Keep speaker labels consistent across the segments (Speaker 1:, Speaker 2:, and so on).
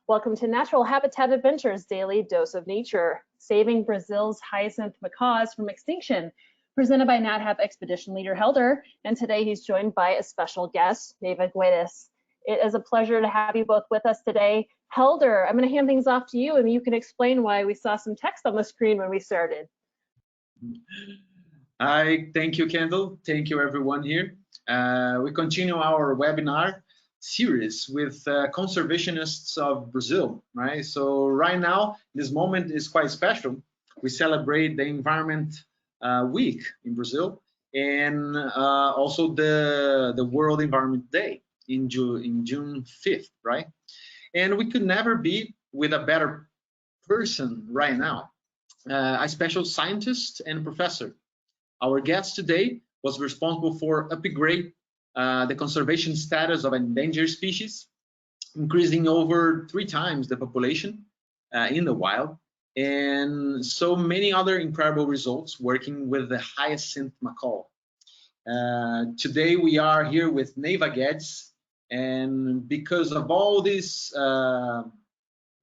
Speaker 1: Welcome to Natural Habitat Adventures Daily Dose of Nature, saving Brazil's hyacinth macaws from extinction, presented by NatHab Expedition Leader Helder, and today he's joined by a special guest, Neiva Guedes. It is a pleasure to have you both with us today. Helder, I'm going to hand things off to you, and you can explain why we saw some text on the screen when we started.
Speaker 2: Hi, thank you, Kendall. Thank you, everyone here. We continue our webinar series with conservationists of Brazil, right? So right now, this moment is quite special. We celebrate the Environment Week in Brazil, and also the World Environment Day in June 5th, right? And we could never be with a better person right now, a special scientist and professor. Our guest today was responsible for upgrade the conservation status of endangered species, increasing over 3 times the population in the wild, and so many other incredible results working with the hyacinth macaw. Today we are here with Neiva Guedes, and because of all this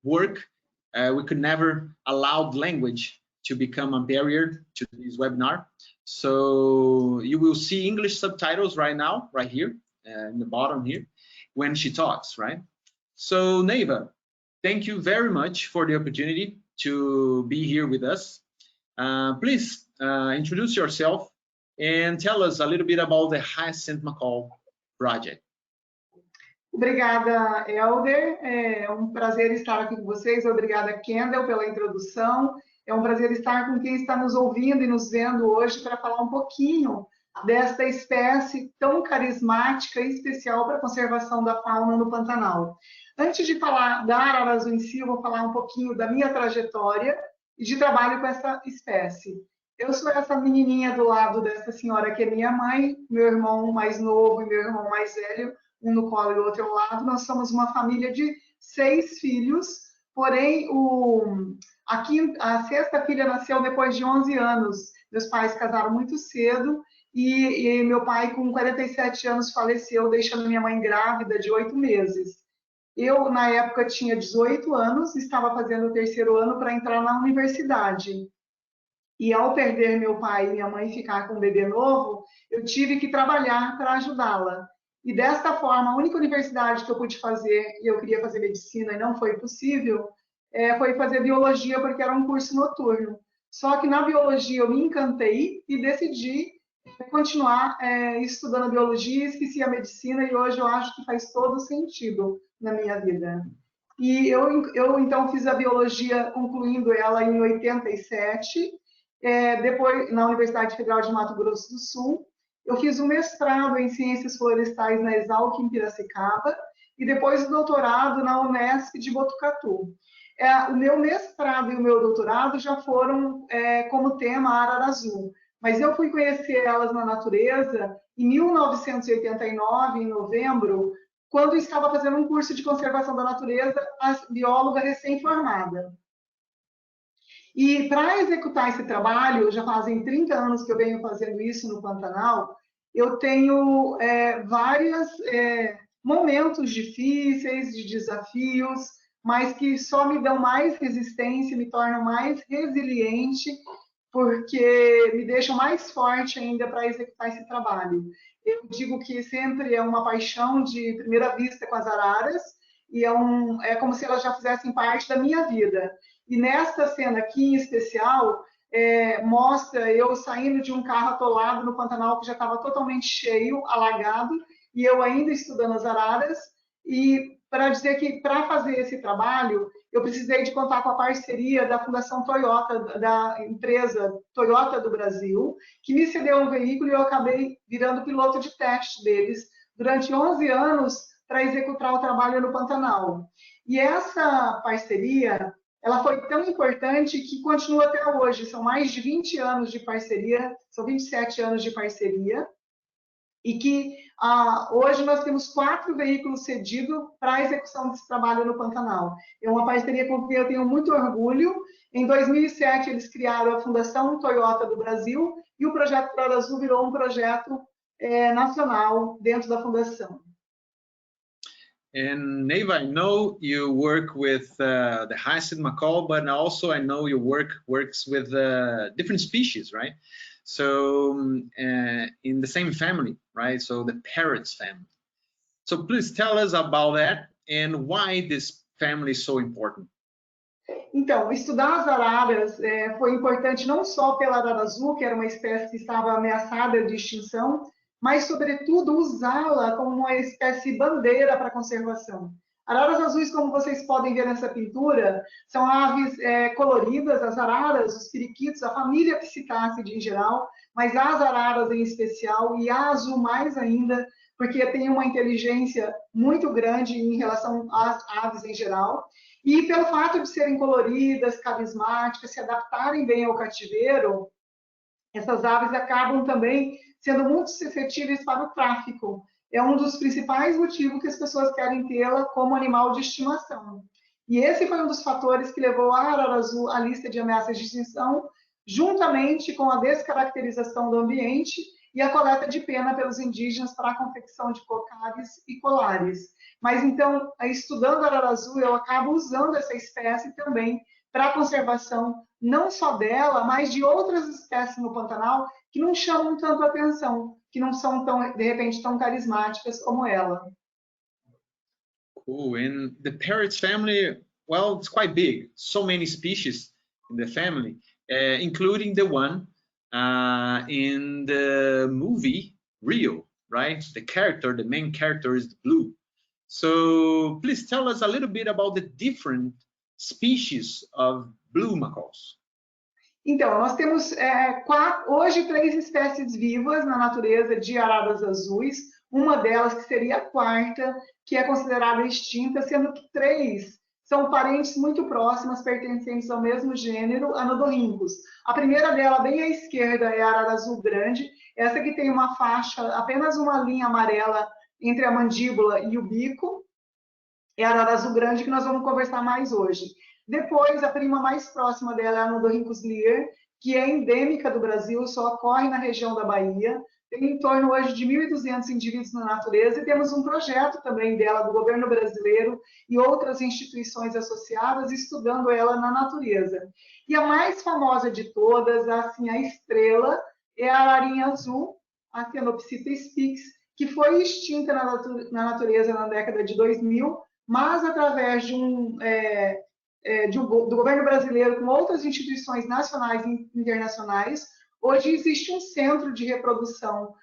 Speaker 2: work, we could never allow language to become a barrier to this webinar. So you will see English subtitles right now, right here, in the bottom here, when she talks, right? So Neiva, thank you very much for the opportunity to be here with us. Please introduce yourself and tell us a little bit about the Hyacinth Macaw project.
Speaker 3: Obrigada, Helder. É prazer estar aqui com vocês. Obrigada, Kendall, pela introdução. É prazer estar com quem está nos ouvindo e nos vendo hoje para falar um pouquinho desta espécie tão carismática e especial para a conservação da fauna no Pantanal. Antes de falar da arara azul em si, eu vou falar um pouquinho da minha trajetória e de trabalho com essa espécie. Eu sou essa menininha do lado dessa senhora que é minha mãe, meu irmão mais novo e meu irmão mais velho, um no colo e o outro ao lado. Nós somos uma família de 6 filhos, porém a 6ª filha nasceu depois de 11 anos. Meus pais casaram muito cedo e meu pai, com 47 anos, faleceu, deixando minha mãe grávida de 8 meses. Eu, na época, tinha 18 anos, estava fazendo o 3º ano para entrar na universidade. E ao perder meu pai e minha mãe ficar com um bebê novo, eu tive que trabalhar para ajudá-la. E desta forma, a única universidade que eu pude fazer, e eu queria fazer medicina e não foi possível, foi fazer biologia, porque era um curso noturno. Só que na biologia eu me encantei e decidi continuar estudando biologia, esqueci a medicina e hoje eu acho que faz todo sentido na minha vida. E eu então fiz a biologia, concluindo ela em 87, depois na Universidade Federal de Mato Grosso do Sul. Eu fiz um mestrado em Ciências Florestais na Exalc, em Piracicaba, e depois o doutorado na Unesp de Botucatu. O meu mestrado e o meu doutorado já foram como tema a arara azul, mas eu fui conhecer elas na natureza em 1989, em novembro, quando estava fazendo um curso de conservação da natureza, a bióloga recém-formada. E para executar esse trabalho, já fazem 30 anos que eu venho fazendo isso no Pantanal, eu tenho vários momentos difíceis, de desafios, mas que só me dão mais resistência, me tornam mais resiliente, porque me deixam mais forte ainda para executar esse trabalho. Eu digo que sempre é uma paixão de primeira vista com as araras, e é como se elas já fizessem parte da minha vida. E nesta cena aqui em especial, mostra eu saindo de um carro atolado no Pantanal que já estava totalmente cheio, alagado, e eu ainda estudando as araras, e para dizer que para fazer esse trabalho, eu precisei de contar com a parceria da Fundação Toyota, da empresa Toyota do Brasil, que me cedeu um veículo e eu acabei virando piloto de teste deles durante 11 anos para executar o trabalho no Pantanal. E essa parceria, ela foi tão importante que continua até hoje. São mais de 20 anos de parceria, são 27 anos de parceria, e que hoje nós temos 4 veículos cedidos para a execução desse trabalho no Pantanal. É uma parceria com que eu tenho muito orgulho. Em 2007, eles criaram a Fundação Toyota do Brasil, e o projeto Arara Azul virou um projeto nacional dentro da fundação.
Speaker 2: And Neva, I know you work with the hyacinth macaw, but also I know your works with different species, right? So in the same family, right? So the parrots family. So please tell us about that and why this family is so important.
Speaker 3: Então, estudar as araras foi importante não só pela arara azul, que era uma espécie que estava ameaçada de extinção, mas, sobretudo, usá-la como uma espécie bandeira para a conservação. Araras azuis, como vocês podem ver nessa pintura, são aves coloridas, as araras, os periquitos, a família Psittacidae em geral, mas as araras em especial, e a azul mais ainda, porque tem uma inteligência muito grande em relação às aves em geral. E pelo fato de serem coloridas, carismáticas, se adaptarem bem ao cativeiro, essas aves acabam também sendo muito suscetíveis para o tráfico. É um dos principais motivos que as pessoas querem tê-la como animal de estimação. E esse foi um dos fatores que levou a arara azul à lista de ameaças de extinção, juntamente com a descaracterização do ambiente e a coleta de pena pelos indígenas para a confecção de cocares e colares. Mas então, estudando a arara azul, eu acabo usando essa espécie também para a conservação, não só dela, mas de outras espécies no Pantanal que não chamam tanto atenção, que não são tão, de repente, tão carismáticas como ela.
Speaker 2: Cool. And the parrots family, well, it's quite big. So many species in the family, including the one in the movie Rio, right? The main character is Blue. So please tell us a little bit about the different species of blue macaws.
Speaker 3: Então, nós temos hoje 3 espécies vivas na natureza de araras azuis, uma delas que seria a quarta, que é considerada extinta, sendo que 3 são parentes muito próximas, pertencentes ao mesmo gênero, Anodorhynchus. A primeira dela, bem à esquerda, é a arara azul grande, essa que tem uma faixa, apenas uma linha amarela entre a mandíbula e o bico, é a arara azul grande, que nós vamos conversar mais hoje. Depois, a prima mais próxima dela é a Anodorhynchus lear, que é endêmica do Brasil, só ocorre na região da Bahia. Tem em torno hoje de 1.200 indivíduos na natureza e temos um projeto também dela, do governo brasileiro e outras instituições associadas, estudando ela na natureza. E a mais famosa de todas, assim, a estrela, é a ararinha azul, a Phenopsita spix, que foi extinta na natureza na década de 2000, mas através de do governo brasileiro com outras instituições nacionais e internacionais, hoje existe um centro de reprodução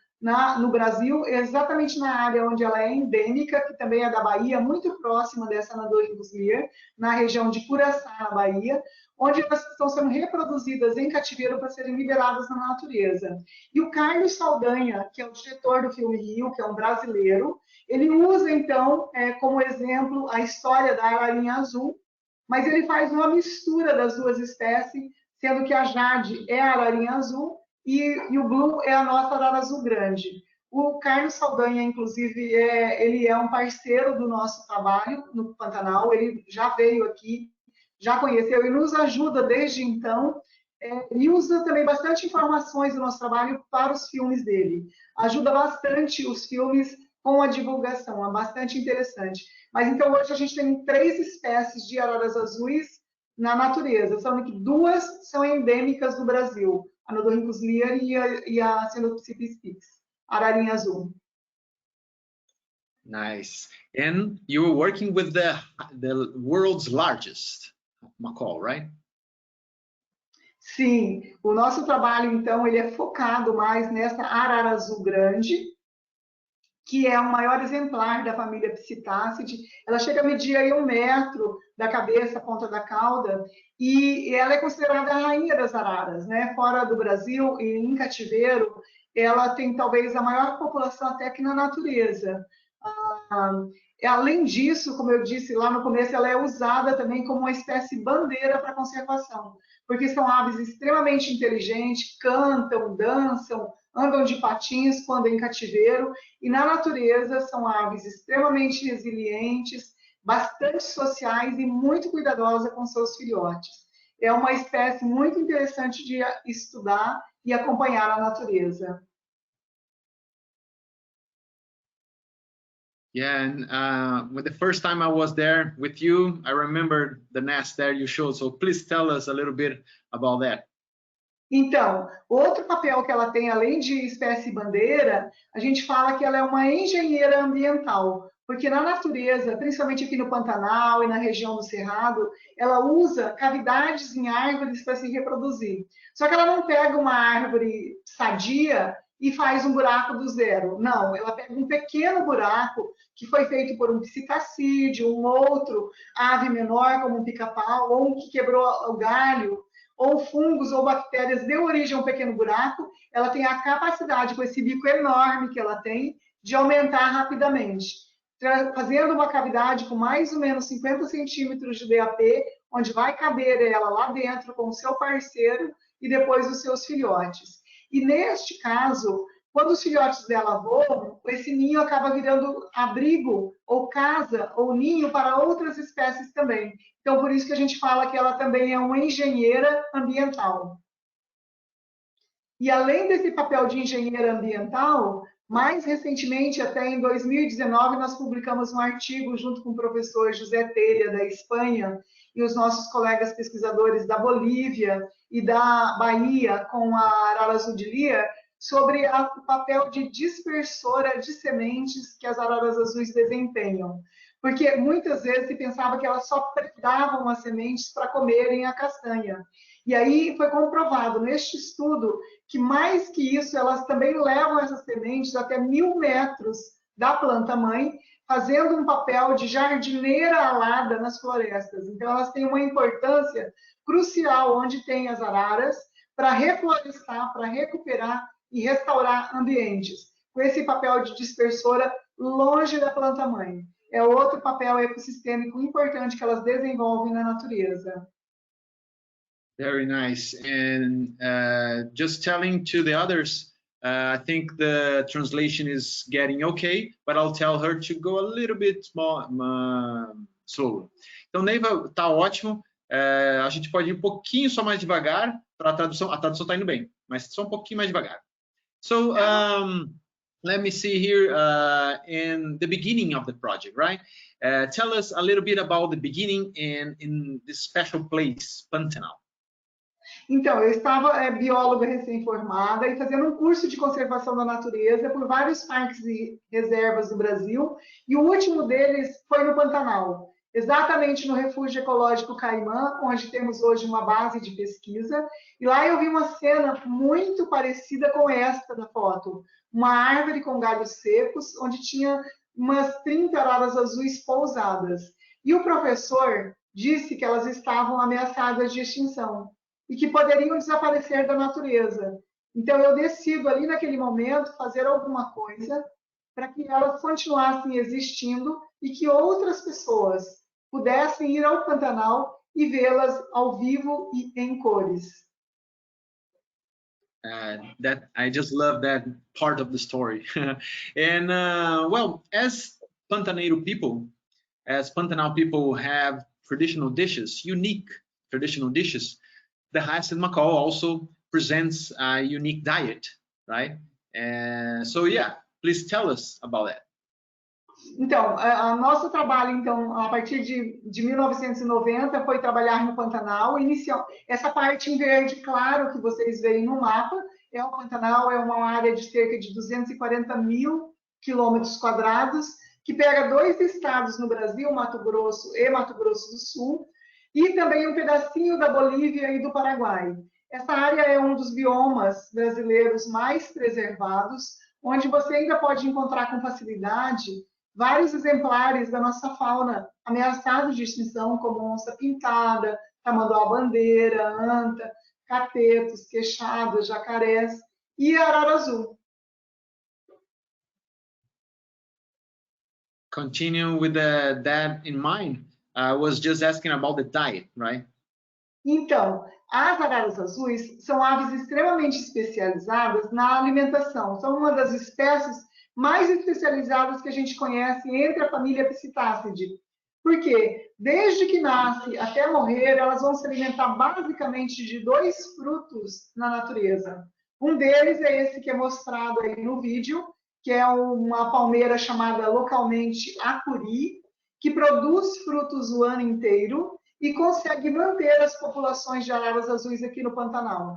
Speaker 3: no Brasil, exatamente na área onde ela é endêmica, que também é da Bahia, muito próxima dessa Anodorhynchus lear, na região de Curaçá, na Bahia, onde elas estão sendo reproduzidas em cativeiro para serem liberadas na natureza. E o Carlos Saldanha, que é o diretor do filme Rio, que é um brasileiro, ele usa, então, como exemplo a história da ararinha azul, mas ele faz uma mistura das duas espécies, sendo que a Jade é a ararinha azul e o Blue é a nossa arara azul grande. O Carlos Saldanha, inclusive, ele é um parceiro do nosso trabalho no Pantanal, ele já veio aqui, já conheceu e nos ajuda desde então, e usa também bastante informações do nosso trabalho para os filmes dele. Ajuda bastante os filmes com a divulgação, é bastante interessante. Mas então hoje a gente tem 3 espécies de araras azuis na natureza, sendo que 2 são endêmicas do Brasil, a Anodorhynchus lear e a Phenopsita spix, ararinha azul.
Speaker 2: Nice. And you were working with the world's largest macaw, right?
Speaker 3: Sim, o nosso trabalho, então, ele é focado mais nessa arara azul grande, que é o maior exemplar da família Psittacidae. Ela chega a medir aí 1 metro da cabeça à ponta da cauda, e ela é considerada a rainha das araras, né? Fora do Brasil e em cativeiro, ela tem talvez a maior população até aqui na natureza. Além disso, como eu disse lá no começo, ela é usada também como uma espécie bandeira para a conservação, porque são aves extremamente inteligentes, cantam, dançam, andam de patins quando em cativeiro, e na natureza são aves extremamente resilientes, bastante sociais e muito cuidadosas com seus filhotes. É uma espécie muito interessante de estudar e acompanhar a natureza.
Speaker 2: Yeah, and with the first time I was there with you, I remember the nest there you showed. So please tell us a little bit about that.
Speaker 3: Então, outro papel que ela tem, além de espécie bandeira, a gente fala que ela é uma engenheira ambiental, porque na natureza, principalmente aqui no Pantanal e na região do Cerrado, ela usa cavidades em árvores para se reproduzir. Só que ela não pega uma árvore sadia e faz um buraco do zero. Não, ela pega um pequeno buraco que foi feito por um psitacídeo, um outro ave menor, como um pica-pau, ou um que quebrou o galho, ou fungos ou bactérias deu origem a um pequeno buraco, ela tem a capacidade, com esse bico enorme que ela tem, de aumentar rapidamente, fazendo uma cavidade com mais ou menos 50 centímetros de DAP, onde vai caber ela lá dentro com o seu parceiro e depois os seus filhotes. E neste caso, quando os filhotes dela voam, esse ninho acaba virando abrigo, ou casa, ou ninho para outras espécies também. Então, por isso que a gente fala que ela também é uma engenheira ambiental. E além desse papel de engenheira ambiental, mais recentemente, até em 2019, nós publicamos um artigo junto com o professor José Telha, da Espanha, e os nossos colegas pesquisadores da Bolívia e da Bahia, com a arara azul de Lear, sobre o papel de dispersora de sementes que as araras azuis desempenham. Porque muitas vezes se pensava que elas só predavam as sementes para comerem a castanha. E aí foi comprovado neste estudo que mais que isso, elas também levam essas sementes até 1000 metros da planta-mãe, fazendo um papel de jardineira alada nas florestas. Então, elas têm uma importância crucial onde tem as araras para reflorestar, para recuperar e restaurar ambientes, com esse papel de dispersora longe da planta-mãe. É outro papel ecossistêmico importante que elas desenvolvem na natureza.
Speaker 2: Very nice. And just telling to the others, I think the translation is getting okay, but I'll tell her to go a little bit more slower. Então, Neiva, tá ótimo. A gente pode ir um pouquinho só mais devagar para a tradução está indo bem, mas só um pouquinho mais devagar. So let me see here in the beginning of the project, right? Tell us a little bit about the beginning and in this special place, Pantanal.
Speaker 3: Então, eu estava bióloga recém-formada e fazendo um curso de conservação da natureza por vários parques e reservas do Brasil, e o último deles foi no Pantanal, exatamente no Refúgio Ecológico Caimã, onde temos hoje uma base de pesquisa, e lá eu vi uma cena muito parecida com esta da foto, uma árvore com galhos secos, onde tinha umas 30 araras azuis pousadas, e o professor disse que elas estavam ameaçadas de extinção, e que poderiam desaparecer da natureza. Então, eu decido ali naquele momento fazer alguma coisa para que elas continuassem existindo e que outras pessoas pudessem ir ao Pantanal e vê-las ao vivo e em cores.
Speaker 2: That I just love that part of the story. And well, as Pantaneiro people, as Pantanal people have traditional dishes, unique traditional dishes, the Hyacinth Macaw also presents a unique diet, right? And so, yeah, please tell us about that.
Speaker 3: Então, o nosso trabalho, então, a partir de 1990, foi trabalhar no Pantanal. Essa parte em verde claro que vocês veem no mapa, é o Pantanal, é uma área de cerca de 240 mil quilômetros quadrados, que pega 2 estados no Brasil, Mato Grosso e Mato Grosso do Sul, e também um pedacinho da Bolívia e do Paraguai. Essa área é um dos biomas brasileiros mais preservados, onde você ainda pode encontrar com facilidade vários exemplares da nossa fauna ameaçados de extinção, como onça-pintada, tamanduá-bandeira, anta, catetos, queixadas, jacarés e arara azul.
Speaker 2: Continue with that in mind. I was just asking about the diet, right?
Speaker 3: Então, as araras azuis são aves extremamente especializadas na alimentação. São uma das espécies mais especializadas que a gente conhece entre a família Psittacidae. Por quê? Desde que nasce até morrer, elas vão se alimentar basicamente de 2 frutos na natureza. Um deles é esse que é mostrado aí no vídeo, que é uma palmeira chamada localmente acuri, que produz frutos o ano inteiro e consegue manter as populações de araras azuis aqui no Pantanal.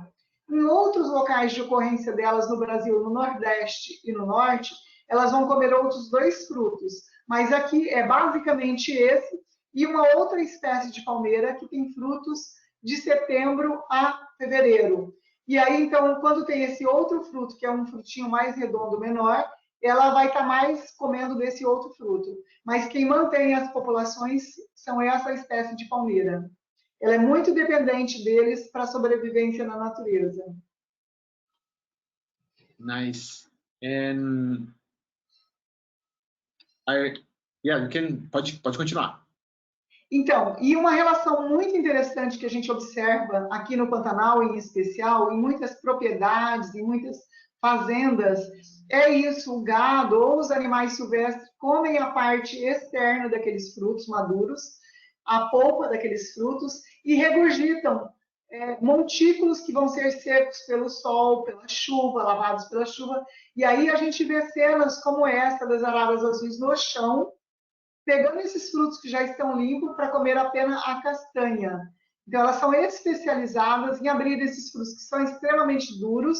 Speaker 3: Em outros locais de ocorrência delas no Brasil, no Nordeste e no Norte, elas vão comer outros 2 frutos, mas aqui é basicamente esse e uma outra espécie de palmeira que tem frutos de setembro a fevereiro. E aí, então, quando tem esse outro fruto, que é um frutinho mais redondo, menor, ela vai estar mais comendo desse outro fruto. Mas quem mantém as populações são essa espécie de palmeira. Ela é muito dependente deles para a sobrevivência na natureza.
Speaker 2: Nice. And pode continuar.
Speaker 3: Então, e uma relação muito interessante que a gente observa aqui no Pantanal, em especial, em muitas propriedades, em muitas fazendas, é isso: o gado ou os animais silvestres comem a parte externa daqueles frutos maduros, a polpa daqueles frutos, e regurgitam montículos que vão ser secos pelo sol, pela chuva, lavados pela chuva. E aí a gente vê cenas como essa das araras azuis no chão, pegando esses frutos que já estão limpos para comer apenas a castanha. Então, elas são especializadas em abrir esses frutos que são extremamente duros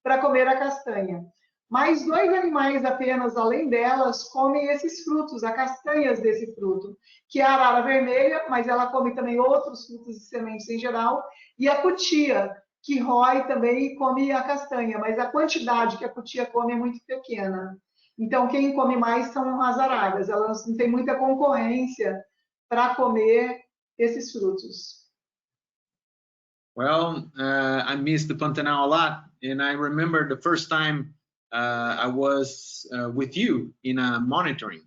Speaker 3: para comer a castanha. Mais 2 animais apenas, além delas, comem esses frutos, as castanhas desse fruto, que é a arara vermelha, mas ela come também outros frutos e sementes em geral, e a cutia, que rói também e come a castanha, mas a quantidade que a cutia come é muito pequena. Então, quem come mais são as araras, elas não têm muita concorrência para comer esses frutos.
Speaker 2: Well, I miss the Pantanal a lot, and I remember the first time I was with you in monitoring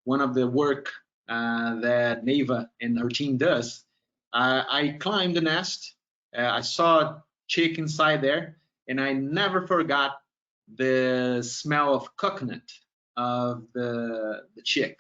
Speaker 2: one of the work that Neva and her team does. I climbed the nest, I saw a chick inside there, and I never forgot the smell of coconut of the chick.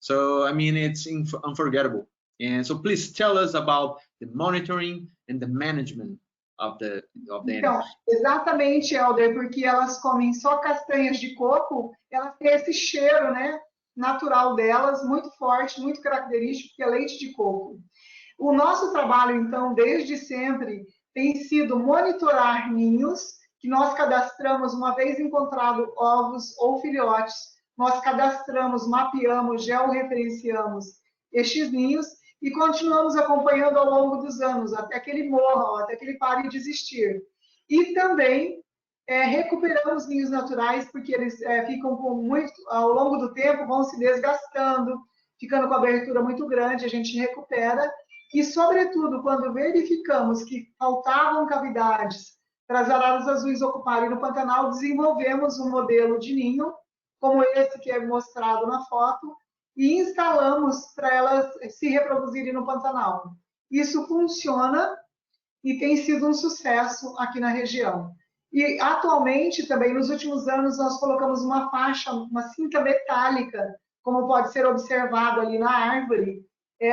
Speaker 2: So, I mean, it's unforgettable. And so please tell us about the monitoring and the management of the
Speaker 3: Então,
Speaker 2: animals.
Speaker 3: exatamente, Helder, porque elas comem só castanhas de coco, elas têm esse cheiro, né, natural delas, muito forte, muito característico, que é leite de coco. O nosso trabalho, então, desde sempre, tem sido monitorar ninhos, que nós cadastramos, uma vez encontrado ovos ou filhotes, nós cadastramos, mapeamos, georreferenciamos estes ninhos e continuamos acompanhando ao longo dos anos, até que ele morra, até que ele pare de existir. E também recuperamos ninhos naturais, porque eles ficam com muito, ao longo do tempo, vão se desgastando, ficando com abertura muito grande, a gente recupera. E, sobretudo, quando verificamos que faltavam cavidades para as araras azuis ocuparem no Pantanal, desenvolvemos um modelo de ninho, como esse que é mostrado na foto, e instalamos para elas se reproduzirem no Pantanal. Isso funciona e tem sido um sucesso aqui na região. E, atualmente, também, nos últimos anos, nós colocamos uma faixa, uma cinta metálica, como pode ser observado ali na árvore,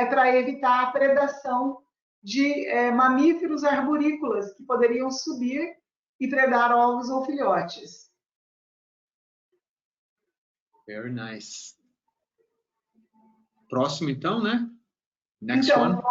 Speaker 3: para evitar a predação de mamíferos arborícolas que poderiam subir e predar ovos ou filhotes.
Speaker 2: Very nice. Próximo, então, né? Next
Speaker 3: então,
Speaker 2: one.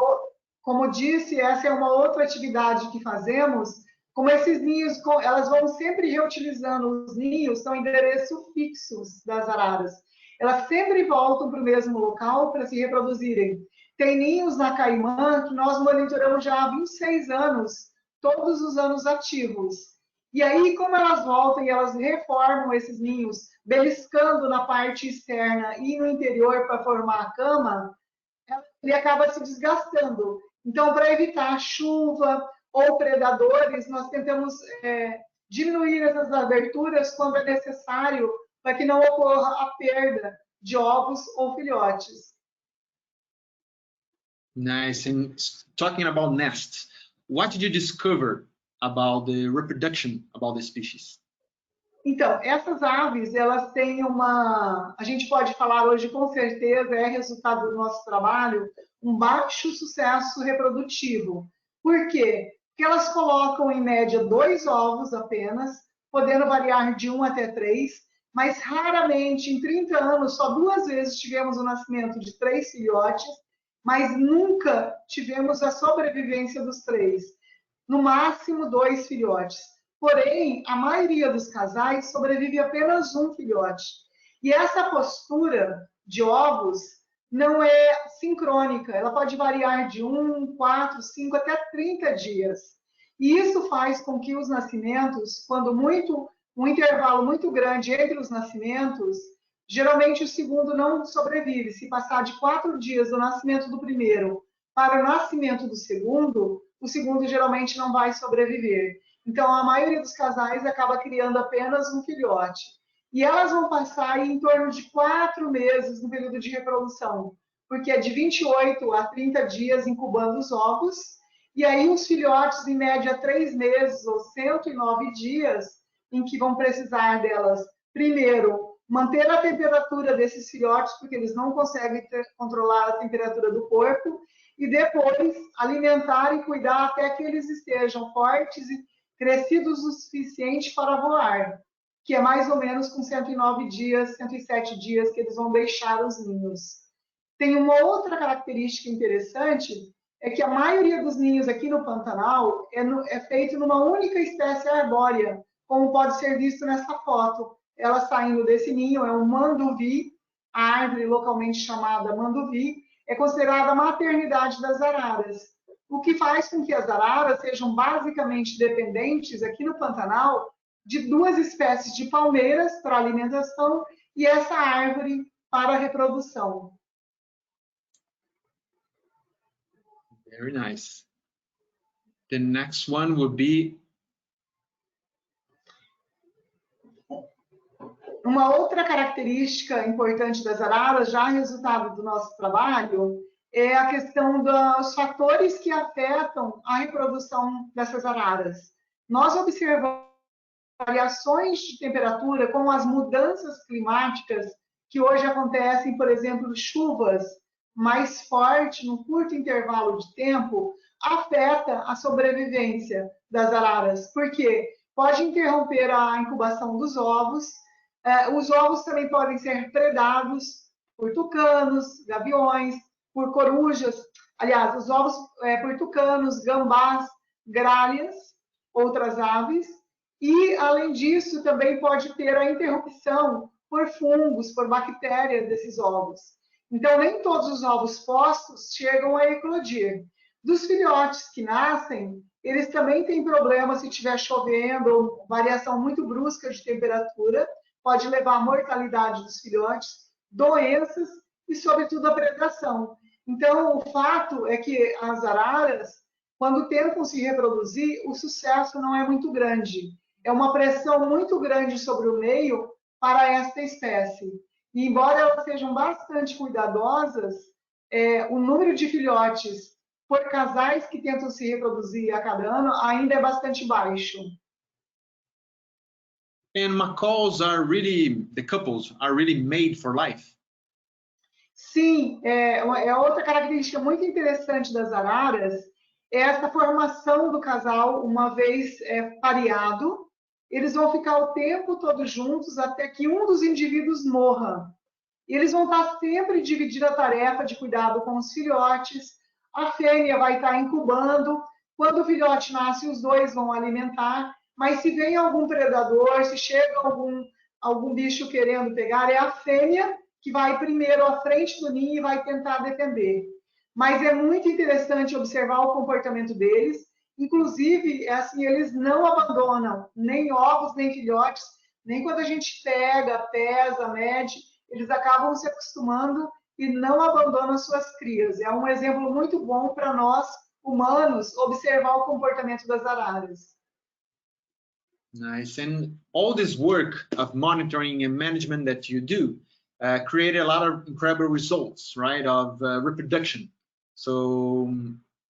Speaker 3: Como disse, essa é uma outra atividade que fazemos. Como esses ninhos, elas vão sempre reutilizando os ninhos, são endereços fixos das araras. Elas sempre voltam para o mesmo local para se reproduzirem. Tem ninhos na Caimã que nós monitoramos já há 26 anos, todos os anos ativos. E aí, como elas voltam e elas reformam esses ninhos, beliscando na parte externa e no interior para formar a cama, ele acaba se desgastando. Então, para evitar chuva ou predadores, nós tentamos diminuir essas aberturas quando é necessário, para que não ocorra a perda de ovos ou filhotes.
Speaker 2: Nice. And talking about nests, what did you discover about the reproduction about the species?
Speaker 3: Então, essas aves, elas têm uma... A gente pode falar hoje, com certeza, é resultado do nosso trabalho, um baixo sucesso reprodutivo. Por quê? Porque elas colocam, em média, 2 ovos apenas, podendo variar de 1 até 3, mas raramente, em 30 anos, só 2 vezes tivemos o nascimento de 3 filhotes, mas nunca tivemos a sobrevivência dos 3. No máximo 2 filhotes. Porém, a maioria dos casais sobrevive apenas um filhote. E essa postura de ovos não é sincrônica, ela pode variar de 1, 4, 5 até 30 dias. E isso faz com que os nascimentos, quando um intervalo muito grande entre os nascimentos, geralmente o segundo não sobrevive. Se passar de 4 dias do nascimento do primeiro para o nascimento do segundo, o segundo geralmente não vai sobreviver. Então, a maioria dos casais acaba criando apenas um filhote. E elas vão passar em torno de 4 meses no período de reprodução, porque é de 28 a 30 dias incubando os ovos, e aí os filhotes, em média, 3 meses ou 109 dias, em que vão precisar delas, primeiro, manter a temperatura desses filhotes, porque eles não conseguem controlar a temperatura do corpo, e depois alimentar e cuidar até que eles estejam fortes e crescidos o suficiente para voar, que é mais ou menos com 109 dias, 107 dias que eles vão deixar os ninhos. Tem uma outra característica interessante, é que a maioria dos ninhos aqui no Pantanal é feito numa única espécie arbórea, como pode ser visto nessa foto. Ela saindo desse ninho é um manduvi, a árvore localmente chamada manduvi, é considerada a maternidade das araras, o que faz com que as araras sejam basicamente dependentes aqui no Pantanal de 2 espécies de palmeiras para alimentação e essa árvore para a reprodução.
Speaker 2: Very nice. The next one would be...
Speaker 3: Uma outra característica importante das araras, já resultado do nosso trabalho, é a questão dos fatores que afetam a reprodução dessas araras. Nós observamos variações de temperatura, como as mudanças climáticas que hoje acontecem, por exemplo, chuvas mais fortes num curto intervalo de tempo, afeta a sobrevivência das araras, porque pode interromper a incubação dos ovos. Os ovos também podem ser predados por tucanos, gaviões, por corujas. Aliás, os ovos por tucanos, gambás, gralhas, outras aves. E, além disso, também pode ter a interrupção por fungos, por bactérias desses ovos. Então, nem todos os ovos postos chegam a eclodir. Dos filhotes que nascem, eles também têm problema se estiver chovendo ou variação muito brusca de temperatura, pode levar à mortalidade dos filhotes, doenças e, sobretudo, a predação. Então, o fato é que as araras, quando tentam se reproduzir, o sucesso não é muito grande. É uma pressão muito grande sobre o meio para esta espécie. E, embora elas sejam bastante cuidadosas, o número de filhotes por casais que tentam se reproduzir a cada ano ainda é bastante baixo.
Speaker 2: And macaws are really, the couples are really made for life.
Speaker 3: Sim, outra característica muito interessante das araras é essa formação do casal uma vez pareado. Eles vão ficar o tempo todo juntos até que um dos indivíduos morra. E eles vão estar sempre dividindo a tarefa de cuidado com os filhotes. A fêmea vai estar incubando. Quando o filhote nasce, os dois vão alimentar. Mas se vem algum predador, se chega algum bicho querendo pegar, é a fêmea que vai primeiro à frente do ninho e vai tentar defender. Mas é muito interessante observar o comportamento deles. Inclusive, assim, eles não abandonam nem ovos, nem filhotes, nem quando a gente pega, pesa, mede, eles acabam se acostumando e não abandonam suas crias. É um exemplo muito bom para nós, humanos, observar o comportamento das araras.
Speaker 2: Nice. And all this work of monitoring and management that you do created a lot of incredible results, right, of reproduction. So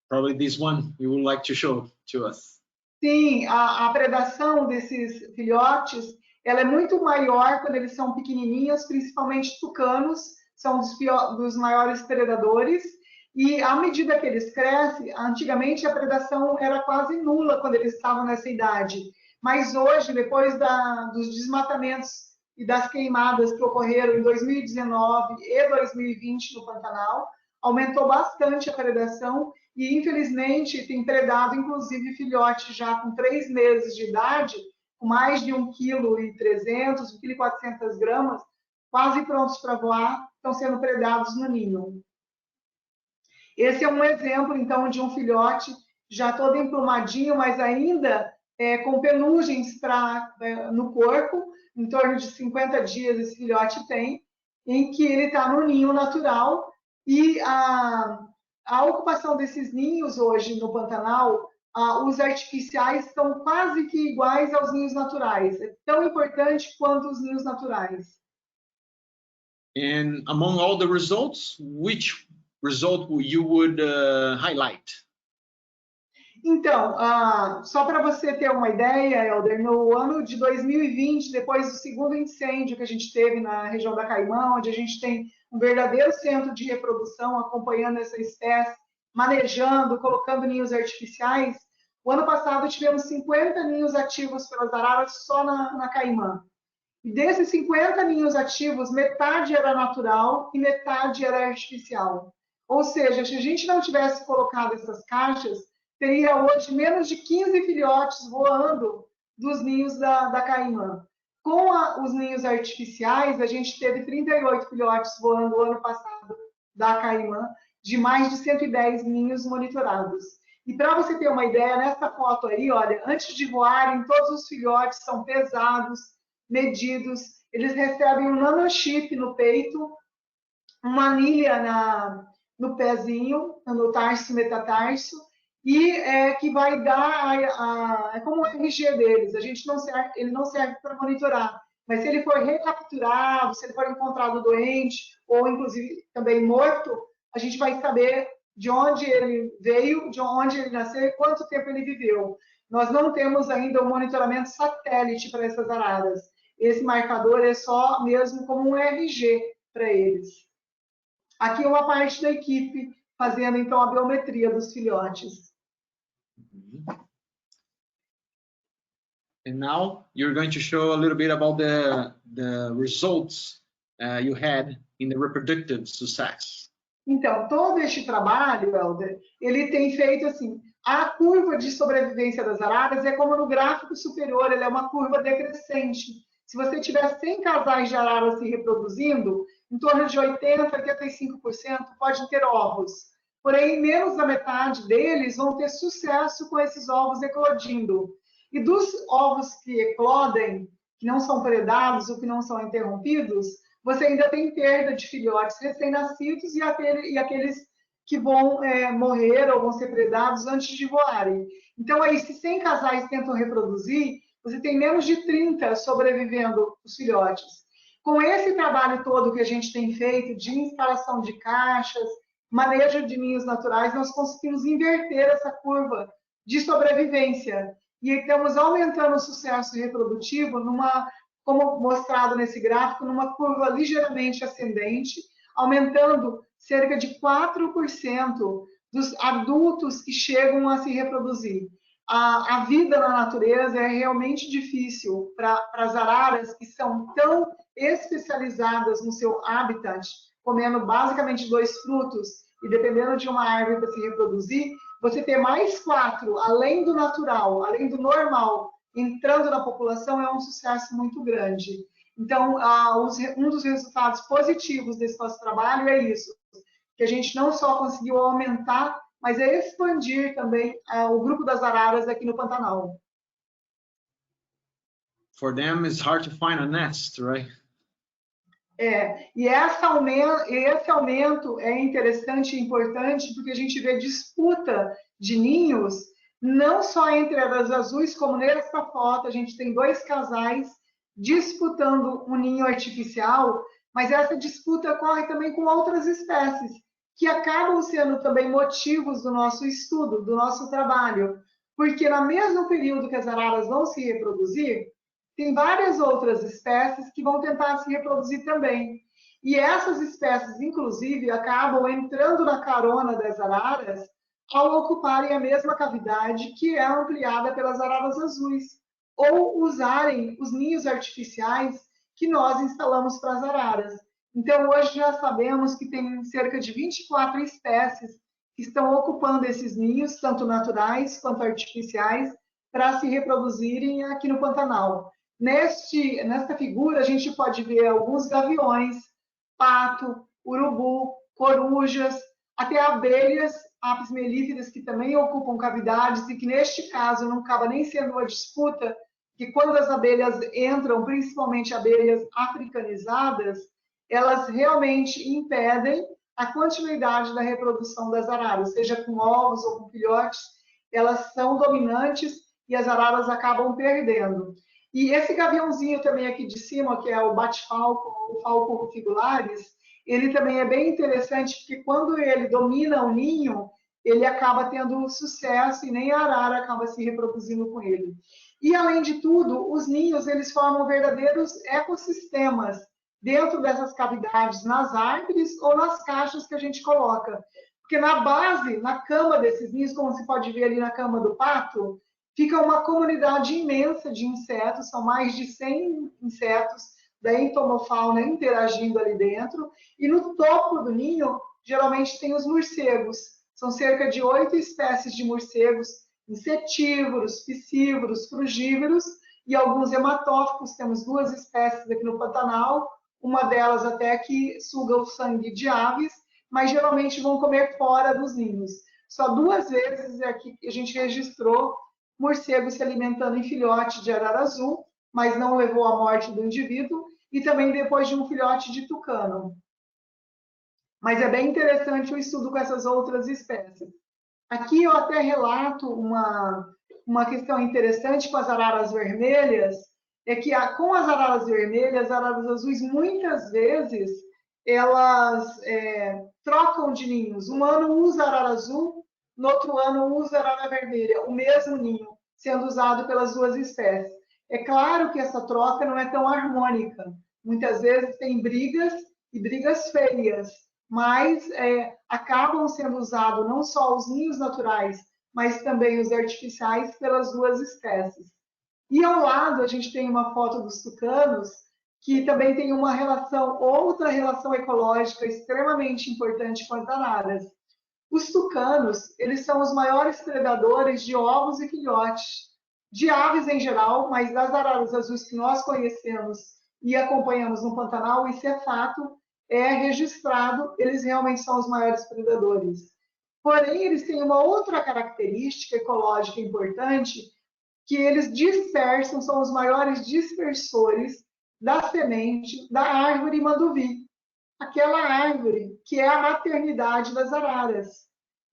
Speaker 2: probably this one you would like to show to us.
Speaker 3: Sim, a predação desses filhotes, ela é muito maior quando eles são pequenininhos, principalmente tucanos, são dos maiores predadores. E à medida que eles crescem, antigamente a predação era quase nula quando eles estavam nessa idade. Mas hoje, depois dos desmatamentos e das queimadas que ocorreram em 2019 e 2020 no Pantanal. Aumentou bastante a predação e, infelizmente, tem predado, inclusive, filhotes já com 3 meses de idade, com mais de 1,3 kg, 1,4 kg, quase prontos para voar, estão sendo predados no ninho. Esse é um exemplo, então, de um filhote já todo emplumadinho, mas ainda com penugens no corpo, em torno de 50 dias esse filhote tem, em que ele está no ninho natural, e a ocupação desses ninhos hoje no Pantanal, os artificiais estão quase que iguais aos ninhos naturais, é tão importante quanto os ninhos naturais.
Speaker 2: And among all the results, which result you would highlight?
Speaker 3: Então, só para você ter uma ideia, Helder, no ano de 2020, depois do segundo incêndio que a gente teve na região da Caimã, onde a gente tem um verdadeiro centro de reprodução acompanhando essa espécie, manejando, colocando ninhos artificiais, o ano passado tivemos 50 ninhos ativos pelas araras só na Caimã. E desses 50 ninhos ativos, metade era natural e metade era artificial. Ou seja, se a gente não tivesse colocado essas caixas, teria hoje menos de 15 filhotes voando dos ninhos da Caimã. Com os ninhos artificiais, a gente teve 38 filhotes voando no ano passado da Caimã, de mais de 110 ninhos monitorados. E para você ter uma ideia, nessa foto aí, olha, antes de voarem, todos os filhotes são pesados, medidos, eles recebem um nanochip no peito, uma anilha no pezinho, no tarso metatarso, e que vai dar é como o RG deles. Ele não serve para monitorar, mas se ele for recapturado, se ele for encontrado doente ou inclusive também morto, a gente vai saber de onde ele veio, de onde ele nasceu e quanto tempo ele viveu. Nós não temos ainda um monitoramento satélite para essas araras. Esse marcador é só mesmo como um RG para eles. Aqui é uma parte da equipe fazendo então a biometria dos filhotes.
Speaker 2: And now you're going to show a little bit about the results you had in the reproductive success.
Speaker 3: Então, todo este trabalho, Helder, ele tem feito assim, a curva de sobrevivência das araras é como no gráfico superior, ele é uma curva decrescente. Se você tiver 100 casais de araras se reproduzindo, em torno de 80%, 85% podem ter ovos. Porém, menos da metade deles vão ter sucesso com esses ovos eclodindo. E dos ovos que eclodem, que não são predados ou que não são interrompidos, você ainda tem perda de filhotes recém-nascidos e aqueles que vão morrer ou vão ser predados antes de voarem. Então, aí, se 100 casais tentam reproduzir, você tem menos de 30 sobrevivendo os filhotes. Com esse trabalho todo que a gente tem feito de instalação de caixas, manejo de ninhos naturais, nós conseguimos inverter essa curva de sobrevivência. E estamos aumentando o sucesso reprodutivo, como mostrado nesse gráfico, numa curva ligeiramente ascendente, aumentando cerca de 4% dos adultos que chegam a se reproduzir. A vida na natureza é realmente difícil para as araras que são tão especializadas no seu habitat, comendo basicamente 2 frutos e dependendo de uma árvore para se reproduzir, você ter mais 4, além do natural, além do normal, entrando na população é um sucesso muito grande. Então, um dos resultados positivos desse nosso trabalho é isso, que a gente não só conseguiu aumentar, mas expandir também o grupo das araras aqui no Pantanal.
Speaker 2: For them, it's hard to find a nest, right?
Speaker 3: E esse aumento é interessante e importante porque a gente vê disputa de ninhos, não só entre aras azuis, como nessa foto, a gente tem 2 casais disputando um ninho artificial, mas essa disputa ocorre também com outras espécies, que acabam sendo também motivos do nosso estudo, do nosso trabalho, porque no mesmo período que as araras vão se reproduzir, tem várias outras espécies que vão tentar se reproduzir também. E essas espécies, inclusive, acabam entrando na carona das araras ao ocuparem a mesma cavidade que é ampliada pelas araras azuis, ou usarem os ninhos artificiais que nós instalamos para as araras. Então, hoje já sabemos que tem cerca de 24 espécies que estão ocupando esses ninhos, tanto naturais quanto artificiais, para se reproduzirem aqui no Pantanal. Nesta figura, a gente pode ver alguns gaviões, pato, urubu, corujas, até abelhas, apis mellíferas, que também ocupam cavidades e que, neste caso, não acaba nem sendo uma disputa, que quando as abelhas entram, principalmente abelhas africanizadas, elas realmente impedem a continuidade da reprodução das araras, seja com ovos ou com filhotes, elas são dominantes e as araras acabam perdendo. E esse gaviãozinho também aqui de cima, que é o bate-falco, o falco rufigularis, ele também é bem interessante, porque quando ele domina o ninho, ele acaba tendo sucesso e nem a arara acaba se reproduzindo com ele. E, além de tudo, os ninhos, eles formam verdadeiros ecossistemas dentro dessas cavidades, nas árvores ou nas caixas que a gente coloca. Porque na base, na cama desses ninhos, como você pode ver ali na cama do pato, fica uma comunidade imensa de insetos, são mais de 100 insetos da entomofauna interagindo ali dentro, e no topo do ninho, geralmente tem os morcegos, são cerca de 8 espécies de morcegos, insetívoros, piscívoros, frugívoros, e alguns hematófagos, temos 2 espécies aqui no Pantanal, uma delas até que suga o sangue de aves, mas geralmente vão comer fora dos ninhos. Só 2 vezes aqui a gente registrou morcego se alimentando em filhote de arara azul, mas não levou à morte do indivíduo, e também depois de um filhote de tucano. Mas é bem interessante o estudo com essas outras espécies. Aqui eu até relato uma questão interessante com as araras vermelhas, é que com as araras vermelhas, as araras azuis, muitas vezes, elas trocam de ninhos. Um ano usa arara azul, no outro ano usa arara vermelha, o mesmo ninho, sendo usado pelas 2 espécies. É claro que essa troca não é tão harmônica. Muitas vezes tem brigas, e brigas feias, mas acabam sendo usados não só os ninhos naturais, mas também os artificiais pelas 2 espécies. E ao lado a gente tem uma foto dos tucanos, que também tem uma relação, outra relação ecológica extremamente importante com as araras. Os tucanos, eles são os maiores predadores de ovos e filhotes, de aves em geral, mas das araras azuis que nós conhecemos e acompanhamos no Pantanal, isso é fato, é registrado, eles realmente são os maiores predadores. Porém, eles têm uma outra característica ecológica importante, que eles dispersam, são os maiores dispersores da semente da árvore manduvi, aquela árvore que é a maternidade das araras.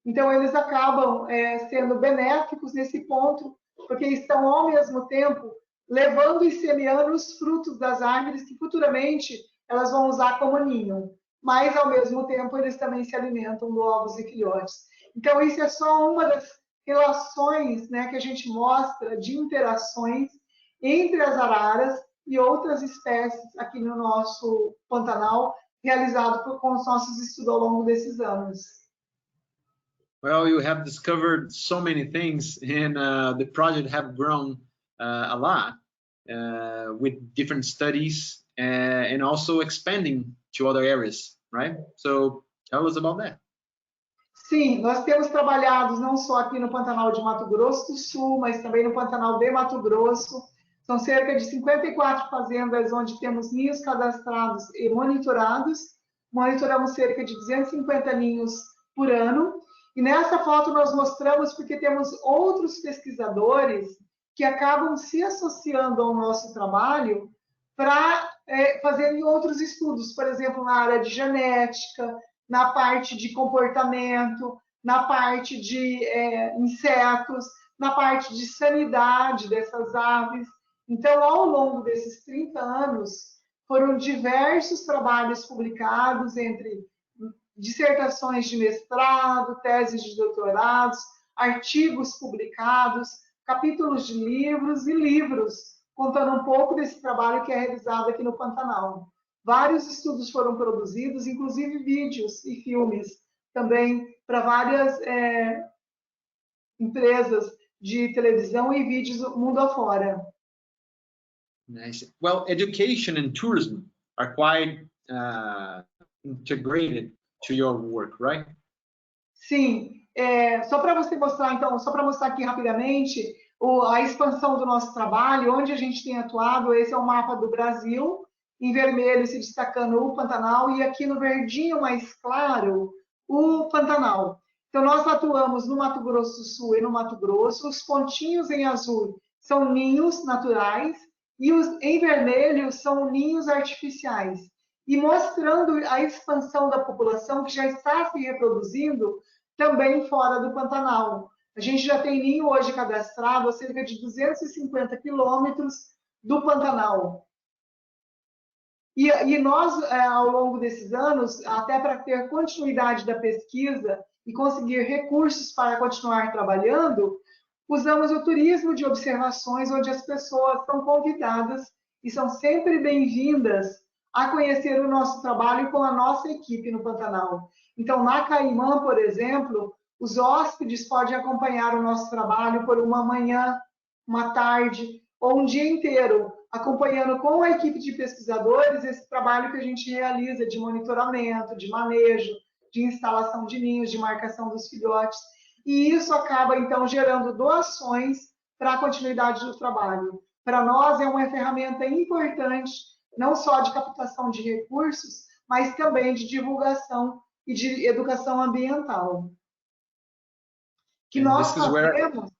Speaker 3: Então, eles acabam sendo benéficos nesse ponto, porque estão, ao mesmo tempo, levando e semeando os frutos das árvores que futuramente elas vão usar como ninho. Mas, ao mesmo tempo, eles também se alimentam de ovos e filhotes. Então, isso é só uma das relações, né, que a gente mostra de interações entre as araras e outras espécies aqui no nosso Pantanal, realizado com os nossos estudos ao longo desses anos.
Speaker 2: Well, you have discovered so many things, and the project have grown a lot with different studies and also expanding to other areas, right? So tell us about that.
Speaker 3: Sim, nós temos trabalhado não só aqui no Pantanal de Mato Grosso do Sul, mas também no Pantanal de Mato Grosso. São cerca de 54 fazendas onde temos ninhos cadastrados e monitorados. Monitoramos cerca de 250 ninhos por ano. E nessa foto nós mostramos porque temos outros pesquisadores que acabam se associando ao nosso trabalho para fazerem outros estudos, por exemplo, na área de genética, na parte de comportamento, na parte de insetos, na parte de sanidade dessas aves. Então, ao longo desses 30 anos, foram diversos trabalhos publicados, entre dissertações de mestrado, teses de doutorados, artigos publicados, capítulos de livros e livros, contando um pouco desse trabalho que é realizado aqui no Pantanal. Vários estudos foram produzidos, inclusive vídeos e filmes, também para várias empresas de televisão e vídeos mundo afora.
Speaker 2: Nice. Well, education and tourism are quite integrated to your work, right?
Speaker 3: Sim, só para você mostrar, então, só para mostrar aqui rapidamente a expansão do nosso trabalho, onde a gente tem atuado, esse é o mapa do Brasil, em vermelho se destacando o Pantanal, e aqui no verdinho mais claro, o Pantanal. Então, nós atuamos no Mato Grosso do Sul e no Mato Grosso, os pontinhos em azul são ninhos naturais, e os em vermelho são ninhos artificiais. E mostrando a expansão da população que já está se reproduzindo também fora do Pantanal. A gente já tem ninho hoje cadastrado a cerca de 250 quilômetros do Pantanal. E nós, ao longo desses anos, até para ter continuidade da pesquisa e conseguir recursos para continuar trabalhando, usamos o turismo de observações, onde as pessoas são convidadas e são sempre bem-vindas a conhecer o nosso trabalho com a nossa equipe no Pantanal. Então, na Caimã, por exemplo, os hóspedes podem acompanhar o nosso trabalho por uma manhã, uma tarde ou um dia inteiro, acompanhando com a equipe de pesquisadores esse trabalho que a gente realiza de monitoramento, de manejo, de instalação de ninhos, de marcação dos filhotes. E isso acaba, então, gerando doações para a continuidade do trabalho. Para nós, é uma ferramenta importante, não só de captação de recursos, mas também de divulgação e de educação ambiental. Que nós fazemos,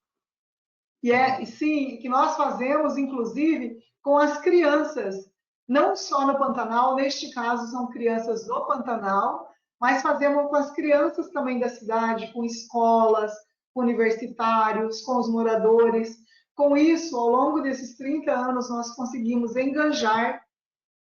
Speaker 3: que nós fazemos, inclusive, com as crianças, não só no Pantanal, neste caso são crianças do Pantanal, mas fazemos com as crianças também da cidade, com escolas, com universitários, com os moradores. Com isso, ao longo desses 30 anos, nós conseguimos enganjar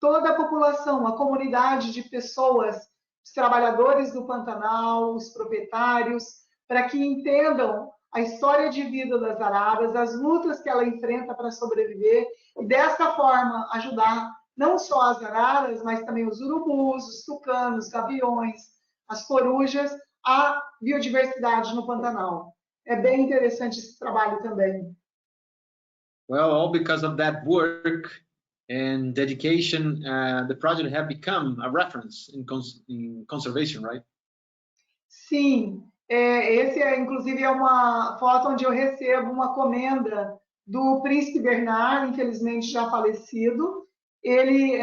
Speaker 3: toda a população, a comunidade de pessoas, os trabalhadores do Pantanal, os proprietários, para que entendam a história de vida das araras, as lutas que ela enfrenta para sobreviver, e dessa forma ajudar não só as araras, mas também os urubus, os tucanos, os gaviões, as corujas, a biodiversidade no Pantanal. É bem interessante esse trabalho também.
Speaker 2: Well, all because of that work and dedication, the project have become a reference in conservation, right?
Speaker 3: Sim, esse inclusive é uma foto onde eu recebo uma comenda do príncipe Bernard, infelizmente já falecido. Ele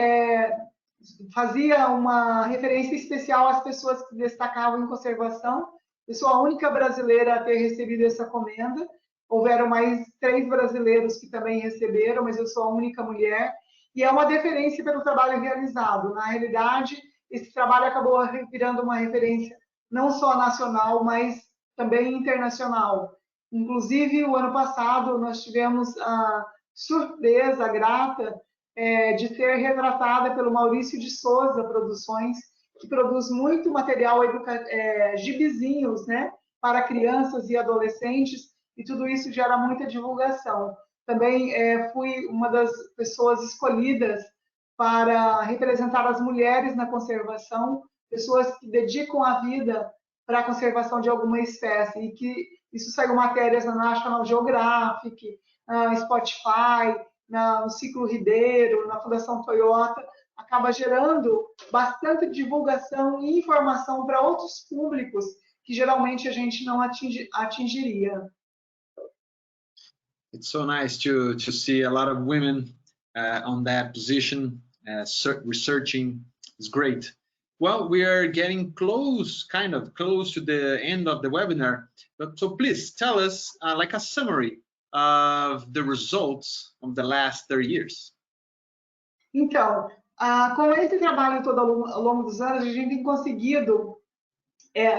Speaker 3: fazia uma referência especial às pessoas que destacavam em conservação. Eu sou a única brasileira a ter recebido essa comenda. Houveram mais 3 brasileiros que também receberam, mas eu sou a única mulher. E é uma deferência pelo trabalho realizado. Na realidade, esse trabalho acabou virando uma referência não só nacional, mas também internacional. Inclusive, o ano passado, nós tivemos a surpresa grata de ser retratada pelo Maurício de Souza Produções, que produz muito material gibizinhos, né, para crianças e adolescentes, e tudo isso gera muita divulgação. Também fui uma das pessoas escolhidas para representar as mulheres na conservação, pessoas que dedicam a vida para a conservação de alguma espécie, e que isso saiu matérias na National Geographic, na Spotify, no Ciclo Ribeiro, na Fundação Toyota, acaba gerando bastante divulgação e informação para outros públicos que geralmente a gente não atingiria.
Speaker 2: It's so nice to see a lot of women on that position, researching. It's great. Well, we are getting kind of close to the end of the webinar. So please tell us like a summary of the results of the last 30 years.
Speaker 3: Então, com esse trabalho todo ao longo dos anos, a gente tem conseguido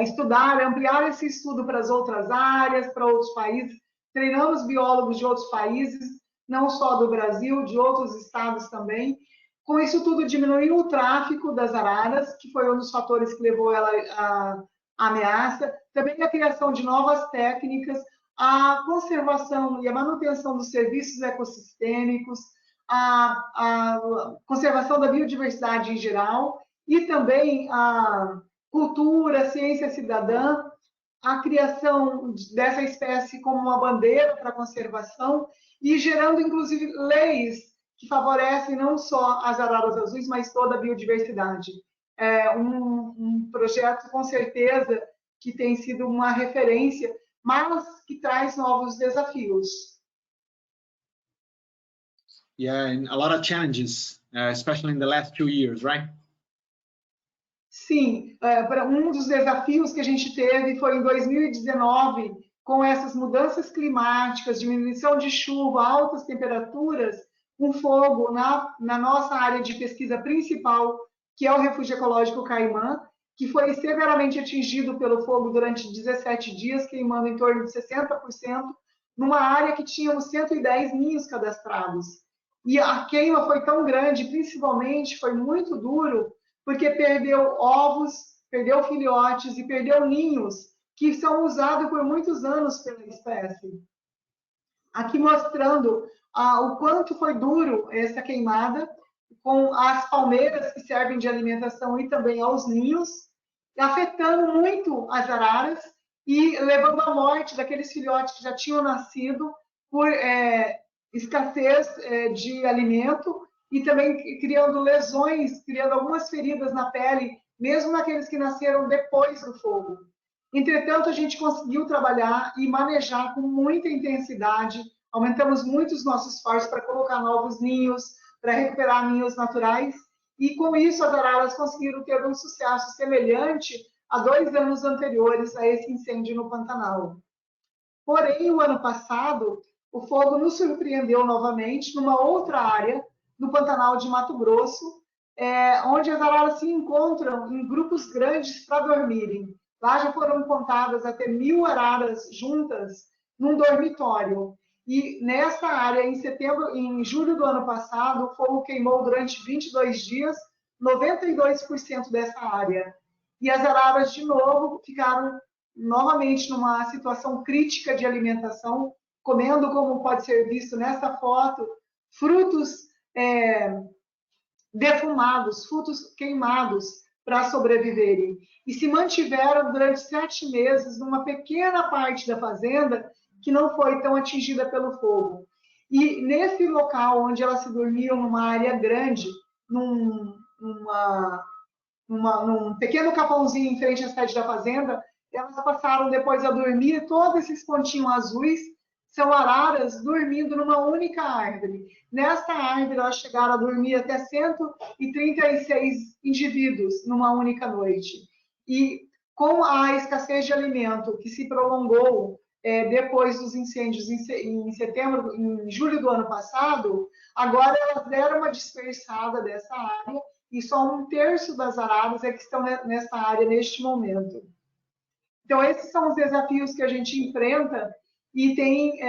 Speaker 3: estudar, ampliar esse estudo para as outras áreas, para outros países. Treinamos biólogos de outros países, não só do Brasil, de outros estados também. Com isso tudo, diminuiu o tráfico das araras, que foi um dos fatores que levou ela à ameaça. Também a criação de novas técnicas, a conservação e a manutenção dos serviços ecossistêmicos, a conservação da biodiversidade em geral, e também a cultura, a ciência cidadã, a criação dessa espécie como uma bandeira para a conservação, e gerando, inclusive, leis que favorecem não só as araras azuis, mas toda a biodiversidade. É um projeto, com certeza, que tem sido uma referência, mas que traz novos desafios.
Speaker 2: Yeah, and a lot of challenges, especially in the last 2 years, right?
Speaker 3: Sim, um dos desafios que a gente teve foi em 2019, com essas mudanças climáticas, diminuição de chuva, altas temperaturas, um fogo na nossa área de pesquisa principal, que é o Refúgio Ecológico Caimã, que foi severamente atingido pelo fogo durante 17 dias, queimando em torno de 60%, numa área que tínhamos 110 ninhos cadastrados. E a queima foi tão grande, principalmente foi muito duro, porque perdeu ovos, perdeu filhotes e perdeu ninhos, que são usados por muitos anos pela espécie. Aqui mostrando o quanto foi duro essa queimada, com as palmeiras que servem de alimentação e também aos ninhos, afetando muito as araras e levando à morte daqueles filhotes que já tinham nascido por escassez de alimento e também criando lesões, criando algumas feridas na pele, mesmo naqueles que nasceram depois do fogo. Entretanto, a gente conseguiu trabalhar e manejar com muita intensidade, aumentamos muito os nossos esforços para colocar novos ninhos, para recuperar ninhos naturais, e com isso as araras conseguiram ter um sucesso semelhante a 2 anos anteriores a esse incêndio no Pantanal. Porém, o ano passado, o fogo nos surpreendeu novamente numa outra área, no Pantanal de Mato Grosso, onde as araras se encontram em grupos grandes para dormirem. Lá já foram contadas até 1.000 araras juntas num dormitório. E nessa área, em julho do ano passado, o fogo queimou durante 22 dias 92% dessa área. E as araras, de novo, ficaram novamente numa situação crítica de alimentação, comendo, como pode ser visto nessa foto, frutos defumados, frutos queimados para sobreviverem. E se mantiveram durante 7 meses numa pequena parte da fazenda que não foi tão atingida pelo fogo. E nesse local onde elas se dormiam, numa área grande, num pequeno capãozinho em frente à sede da fazenda, elas passaram depois a dormir, todos esses pontinhos azuis são araras dormindo numa única árvore. Nesta árvore, elas chegaram a dormir até 136 indivíduos numa única noite. E com a escassez de alimento que se prolongou depois dos incêndios em julho do ano passado, agora elas deram uma dispersada dessa área e só 1/3 das araras que estão nessa área neste momento. Então, esses são os desafios que a gente enfrenta e tem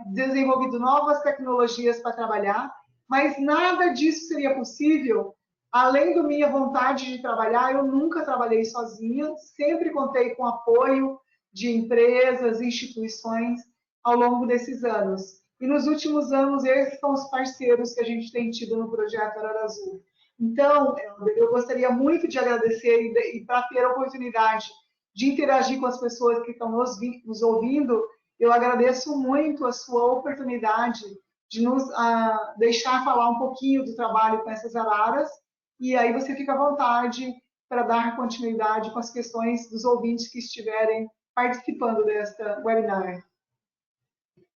Speaker 3: desenvolvido novas tecnologias para trabalhar, mas nada disso seria possível, além da minha vontade de trabalhar. Eu nunca trabalhei sozinha, sempre contei com apoio de empresas, instituições, ao longo desses anos. E nos últimos anos, esses são os parceiros que a gente tem tido no projeto Arara Azul. Então, eu gostaria muito de agradecer e para ter a oportunidade de interagir com as pessoas que estão nos ouvindo, eu agradeço muito a sua oportunidade de nos deixar falar um pouquinho do trabalho com essas araras, e aí você fica à vontade para dar continuidade com as questões dos ouvintes que estiverem participando desta webinar.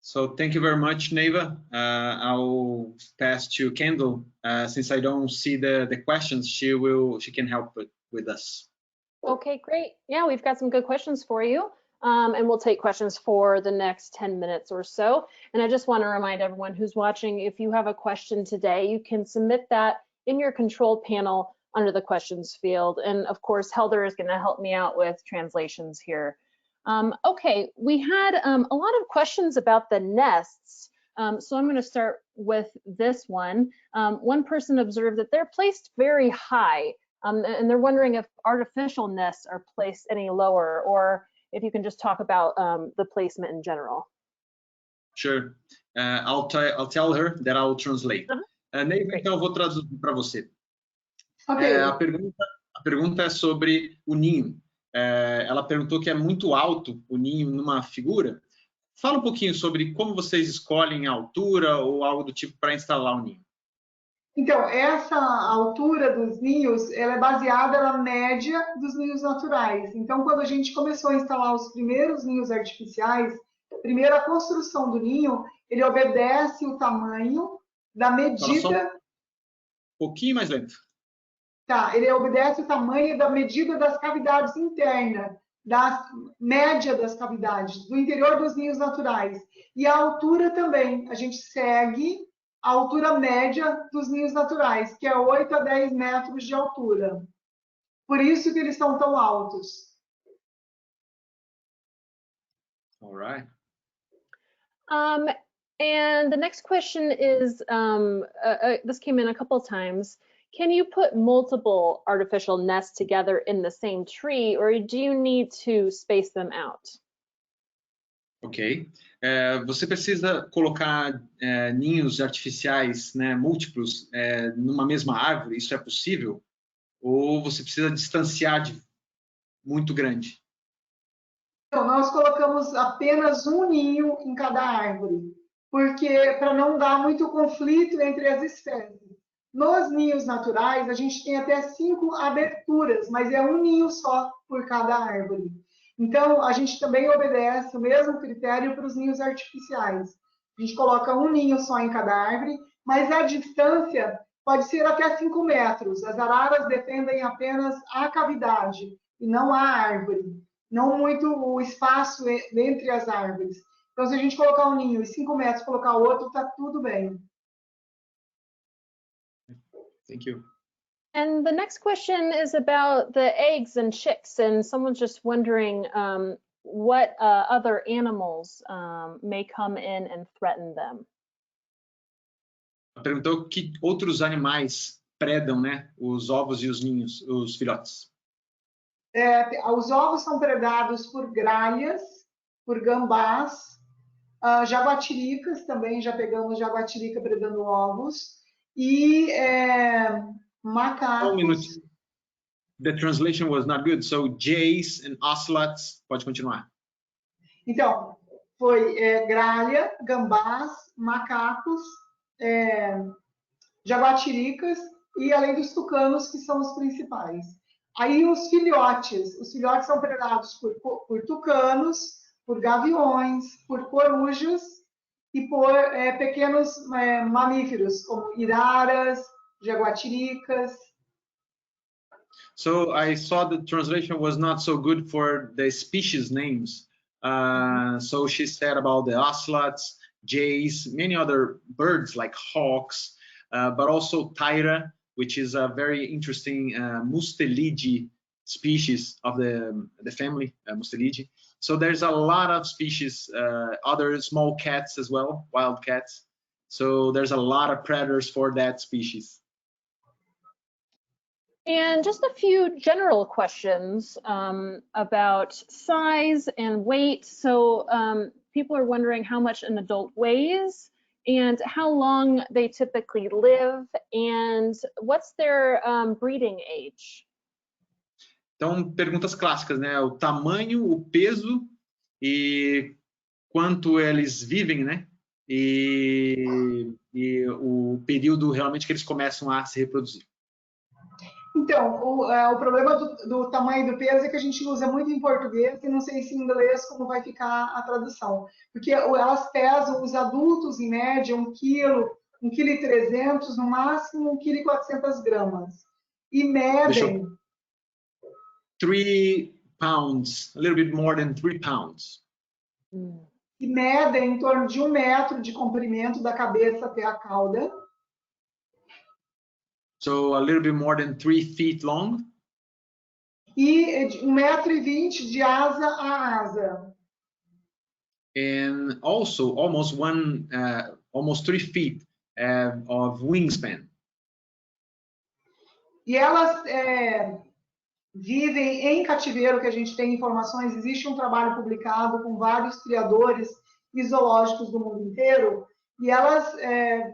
Speaker 2: So thank you very much, Neiva. I'll pass to Kendall. Since I don't see the questions, she can help with us.
Speaker 1: Okay, great. Yeah, we've got some good questions for you. And we'll take questions for the next 10 minutes or so. And I just want to remind everyone who's watching, if you have a question today, you can submit that in your control panel under the questions field. And of course, Helder is going to help me out with translations here. Okay, we had a lot of questions about the nests. So I'm going to start with this one. One person observed that they're placed very high, and they're wondering if artificial nests are placed any lower, or if you can just talk about the placement in general.
Speaker 2: Sure. I'll tell her that I'll translate. Neiva, então eu vou traduzir para você.
Speaker 3: Okay.
Speaker 2: A pergunta é sobre o ninho. Ela perguntou que é muito alto o ninho numa figura. Fala um pouquinho sobre como vocês escolhem a altura ou algo do tipo para instalar o ninho.
Speaker 3: Então, essa altura dos ninhos, ela é baseada na média dos ninhos naturais. Então, quando a gente começou a instalar os primeiros ninhos artificiais, primeiro a construção do ninho, ele obedece o tamanho da
Speaker 2: Fala só
Speaker 3: medida.
Speaker 2: pouquinho mais lento.
Speaker 3: Tá, ele obedece o tamanho da medida das cavidades internas, da média das cavidades, do interior dos ninhos naturais. E a altura também, a gente segue a altura média dos ninhos naturais, que é 8 a 10 metros de altura. Por isso que eles são tão altos.
Speaker 2: All right.
Speaker 1: And the next question is, this came in a couple times. Can you put multiple artificial nests together in the same tree, or do you need to space them out?
Speaker 2: Ok. Você precisa colocar ninhos artificiais, né, múltiplos, numa mesma árvore? Isso é possível? Ou você precisa distanciar muito grande?
Speaker 3: Então, nós colocamos apenas um ninho em cada árvore, porque para não dar muito conflito entre as espécies. Nos ninhos naturais, a gente tem até 5 aberturas, mas é um ninho só por cada árvore. Então, a gente também obedece o mesmo critério para os ninhos artificiais. A gente coloca um ninho só em cada árvore, mas a distância pode ser até 5 metros. As araras defendem apenas a cavidade e não a árvore, não muito o espaço entre as árvores. Então, se a gente colocar um ninho e 5 metros colocar outro, está tudo bem.
Speaker 2: Thank you.
Speaker 1: And the next question is about the eggs and chicks, and someone's just wondering what other animals may come in and threaten them.
Speaker 2: Perguntou que outros animais predam, né, os ovos e os ninhos, os filhotes.
Speaker 3: Os ovos são predados por gralhas, por gambás, jaguatiricas também, já pegamos jaguatirica predando ovos, e macacos.
Speaker 2: Um minuto. The translation was not good, so jays and ocelots, pode continuar.
Speaker 3: Então, foi gralha, gambás, macacos, jaguatiricas e além dos tucanos, que são os principais. Aí os filhotes são predados por tucanos, por gaviões, por corujas e por pequenos mamíferos, como iraras, jaguatiricas.
Speaker 2: So I saw the translation was not so good for the species names. So she said about the ocelots, jays, many other birds like hawks, but also taira, which is a very interesting Mustelide species of the family, Mustelide. So there's a lot of species, other small cats as well, wild cats. So there's a lot of predators for that species.
Speaker 1: And just a few general questions about size and weight. So people are wondering how much an adult weighs and how long they typically live and what's their breeding age.
Speaker 2: Então, perguntas clássicas, né? O tamanho, o peso e quanto eles vivem, né? E o período realmente que eles começam a se reproduzir.
Speaker 3: Então, o problema do tamanho e do peso é que a gente usa muito em português e não sei se em inglês como vai ficar a tradução. Porque elas pesam, os adultos, em média, 1 quilo, 1,3 kg, no máximo 1,4 kg. E medem...
Speaker 2: 3 pounds, a little bit more than 3 pounds.
Speaker 3: E medem em torno de 1 metro de comprimento da cabeça até a cauda.
Speaker 2: So a little bit more than 3 feet long.
Speaker 3: E 1,20 metro de asa a asa.
Speaker 2: And also almost 3 feet of wingspan.
Speaker 3: E elas vivem em cativeiro, que a gente tem informações, existe um trabalho publicado com vários criadores e zoológicos do mundo inteiro, e elas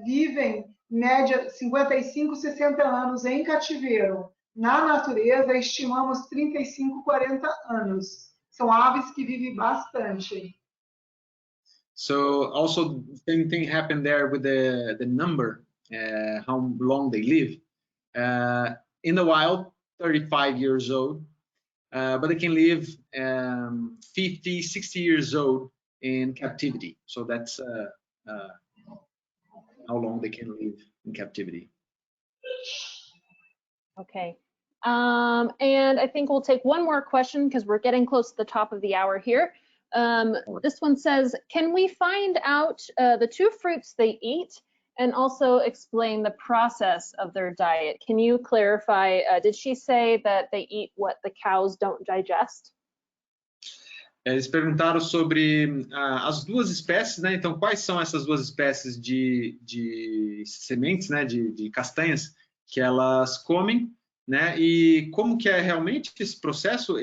Speaker 3: vivem, em média, 55, 60 anos em cativeiro. Na natureza, estimamos 35, 40 anos. São aves que vivem bastante.
Speaker 2: So also the same thing happened there with the number how long they live. In the wild, 35 years old, but they can live 50, 60 years old in captivity. So that's how long they can live in captivity.
Speaker 1: Okay. And I think we'll take one more question because we're getting close to the top of the hour here. This one says, can we find out the 2 fruits they eat and also explain the process of their diet? Can you clarify, did she say that they eat what the cows don't digest?
Speaker 2: Eles perguntaram sobre as 2 espécies, né? Então, quais são essas 2 espécies de sementes, né? De castanhas que elas comem, né? E como que é realmente esse processo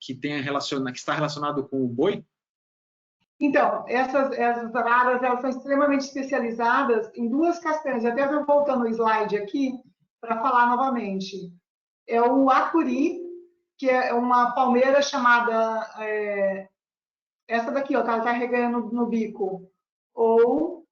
Speaker 2: que está relacionado com o boi?
Speaker 3: Então, essas araras, elas são extremamente especializadas em 2 castanhas. Até estou voltando o slide aqui para falar novamente. É o acuri, que é uma palmeira chamada, essa daqui, ó, que ela está carregando no bico, ou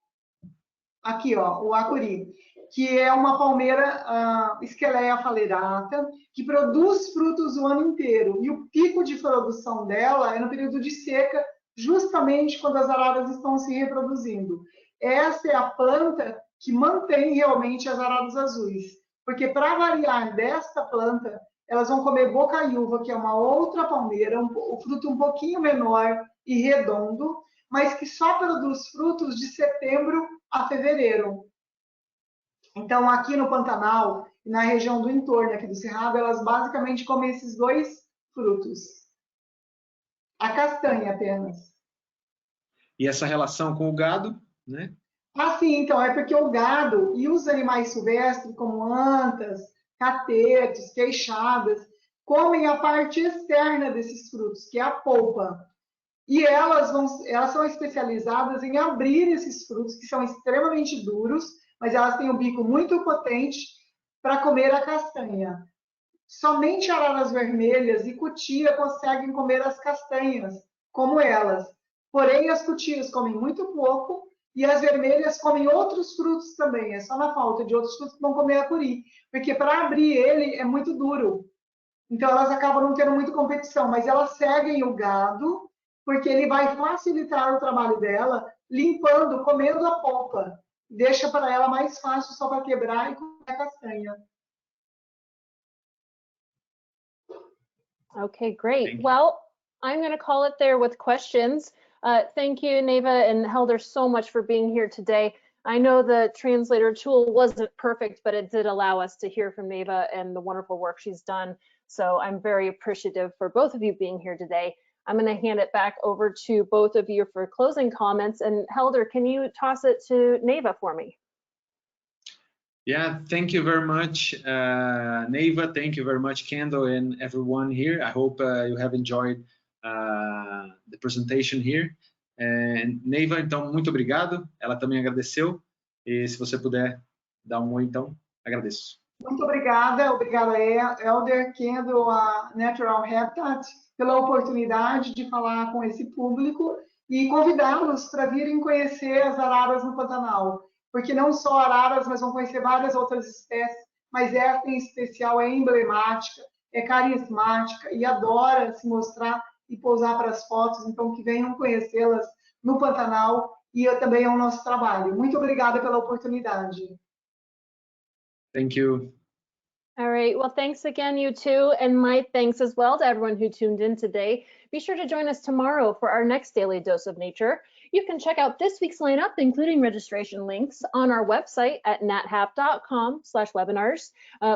Speaker 3: aqui, ó, o acuri, que é uma palmeira Esqueleia faleata, que produz frutos o ano inteiro. E o pico de produção dela é no período de seca, justamente quando as araras estão se reproduzindo. Essa é a planta que mantém realmente as araras azuis. Porque, para variar desta planta, elas vão comer bocaiúva, que é uma outra palmeira, o fruto um pouquinho menor e redondo, mas que só produz frutos de setembro a fevereiro. Então, aqui no Pantanal, na região do entorno aqui do Cerrado, elas basicamente comem esses 2 frutos. A castanha apenas.
Speaker 2: E essa relação com o gado, né?
Speaker 3: Sim, então, é porque o gado e os animais silvestres, como antas, catetos, queixadas, comem a parte externa desses frutos, que é a polpa. E elas são especializadas em abrir esses frutos, que são extremamente duros, mas elas têm um bico muito potente para comer a castanha. Somente araras vermelhas e cutia conseguem comer as castanhas, como elas. Porém, as cutias comem muito pouco e as vermelhas comem outros frutos também. É só na falta de outros frutos que vão comer a curi, porque para abrir ele é muito duro. Então, elas acabam não tendo muita competição, mas elas seguem o gado, porque ele vai facilitar o trabalho dela, limpando, comendo a polpa. Deixa para ela mais fácil só para quebrar e comer a castanha.
Speaker 1: Okay, great. Well, I'm going to call it there with questions. Thank you, Neva and Helder, so much for being here today. I know the translator tool wasn't perfect, but it did allow us to hear from Neva and the wonderful work she's done. So I'm very appreciative for both of you being here today. I'm going to hand it back over to both of you for closing comments. And Helder, can you toss it to Neva for me?
Speaker 2: Yeah, thank you very much, Neva. Thank you very much, Kendall, and everyone here. I hope you have enjoyed the presentation here. And Neva, então, muito obrigado. Ela também agradeceu. E se você puder dar oi, então, agradeço.
Speaker 3: Muito obrigada. Obrigada, Helder, Kendall, a Natural Habitat, pela oportunidade de falar com esse público e convidá-los para virem conhecer as araras no Pantanal. Porque não só araras, mas vão conhecer várias outras espécies, mas essa em especial é emblemática, é carismática e adora se mostrar e pousar para as fotos, então que venham conhecê-las no Pantanal e também é o nosso trabalho. Muito obrigada pela oportunidade.
Speaker 2: Thank you.
Speaker 1: All right, well, thanks again, you two, and my thanks as well to everyone who tuned in today. Be sure to join us tomorrow for our next Daily Dose of Nature. You can check out this week's lineup, including registration links, on our website at nathap.com/webinars.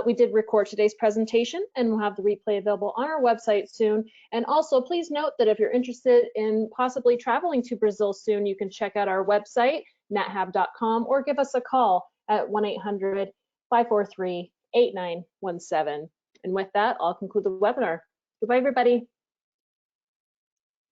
Speaker 1: We did record today's presentation, and we'll have the replay available on our website soon. And also, please note that if you're interested in possibly traveling to Brazil soon, you can check out our website, nathap.com, or give us a call at 1-800-543-8917. And with that, I'll conclude the webinar. Goodbye, everybody.